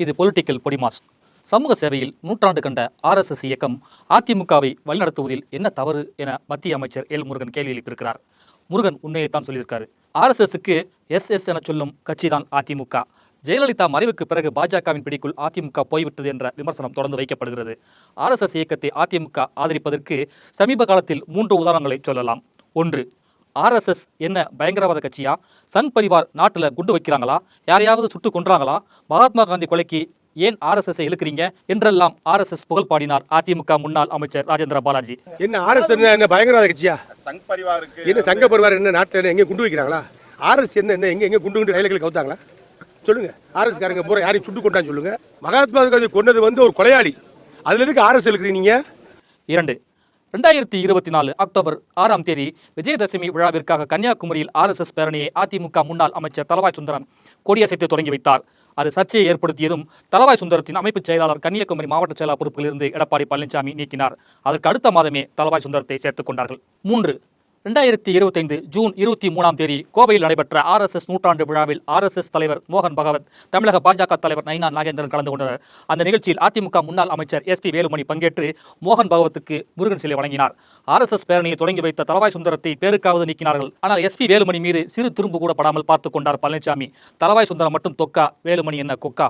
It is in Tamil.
இது பொலிட்டிக்கல் பொடிமாஸ். சமூக சேவையில் நூற்றாண்டு கண்ட ஆர்எஸ்எஸ் இயக்கம் அதிமுகவை வழிநடத்துவதில் என்ன தவறு என மத்திய அமைச்சர் எல் முருகன் கேள்வி எழுப்பியிருக்கிறார். முருகன் உண்மையைத்தான் சொல்லியிருக்காரு. ஆர்எஸ்எஸ்க்கு எஸ்எஸ் என சொல்லும் கட்சிதான் அதிமுக. ஜெயலலிதா மறைவுக்கு பிறகு பாஜகவின் பிடிக்குள் அதிமுக போய்விட்டது என்ற விமர்சனம் தொடர்ந்து வைக்கப்படுகிறது. ஆர்எஸ்எஸ் இயக்கத்தை அதிமுக ஆதரிப்பதற்கு சமீப காலத்தில் 3 உதாரணங்களை சொல்லலாம். 1. ஆர்எஸ்எஸ் என்ன பயங்கரவாத கட்சியா? சங் பரிவார் நாட்டில் குண்டு வைக்கிறாங்களா? யாரையாவது சுட்டு கொன்றாங்களா? மகாத்மா காந்தி கொலைக்கு ஏன் ஆர்எஸ்எஸ் இழுக்கிறீங்க என்றெல்லாம் ஆர்எஸ்எஸ் புகழ் பாடினார் அதிமுக முன்னாள் அமைச்சர் ராஜேந்திர பாலாஜி. என்ன ஆர்எஸ்எஸ் என்ன பயங்கரவாத கட்சியா? சங் பரிவாருக்கு என்ன சங்க பரிவார் என்ன நாட்டில் எங்கே குண்டு வைக்கிறாங்களா? ஆர்எஸ் என்ன எங்கே குண்டு ரயில்களை கவுத்தாங்களா? சொல்லுங்க. ஆர்எஸ் காரங்க பூரா யாரையும் சுட்டு கொண்டான்னு சொல்லுங்க. மகாத்மா காந்தி கொண்டது ஒரு கொலையாளி. அதுல எதுக்கு ஆர்எஸ் இழுக்கிறீங்க? 2. 2024 அக்டோபர் 6ஆம் தேதி விஜயதசமி விழாவிற்காக கன்னியாகுமரியில் ஆர்எஸ்எஸ் பேரணியை அதிமுக முன்னாள் அமைச்சர் தளவாய் சுந்தரம் கொடியசைத்து தொடங்கி வைத்தார். அது சர்ச்சையை ஏற்படுத்தியதும் தளவாய் சுந்தரத்தின் அமைப்புச் செயலாளர் கன்னியாகுமரி மாவட்ட செயலாளர் பொறுப்பிலிருந்து எடப்பாடி பழனிசாமி நீக்கினார். அதற்கு அடுத்த மாதமே தளவாய் சுந்தரத்தை சேர்த்துக் கொண்டார்கள். 3. 2025 ஜூன் 23ஆம் தேதி கோவையில் நடைபெற்ற ஆர்எஸ்எஸ் நூற்றாண்டு விழாவில் ஆர்எஸ்எஸ் தலைவர் மோகன் பகவத், தமிழக பாஜக தலைவர் நயினா நாகேந்திரன் கலந்து கொண்டனர். அந்த நிகழ்ச்சியில் அதிமுக முன்னாள் அமைச்சர் SP வேலுமணி பங்கேற்று மோகன் பகவத்துக்கு முருகன் சிலை வழங்கினார். ஆர்எஸ்எஸ் பேரணியை தொடங்கி வைத்த தளவாய் சுந்தரத்தை பேருக்காவது நீக்கினார்கள். ஆனால் SP வேலுமணி மீது சிறு துரும்பு கூட படாமல் பார்த்துக் கொண்டார் பழனிசாமி. தளவாய் சுந்தரம் மட்டும் தொக்கா, வேலுமணி என்ன கொக்கா?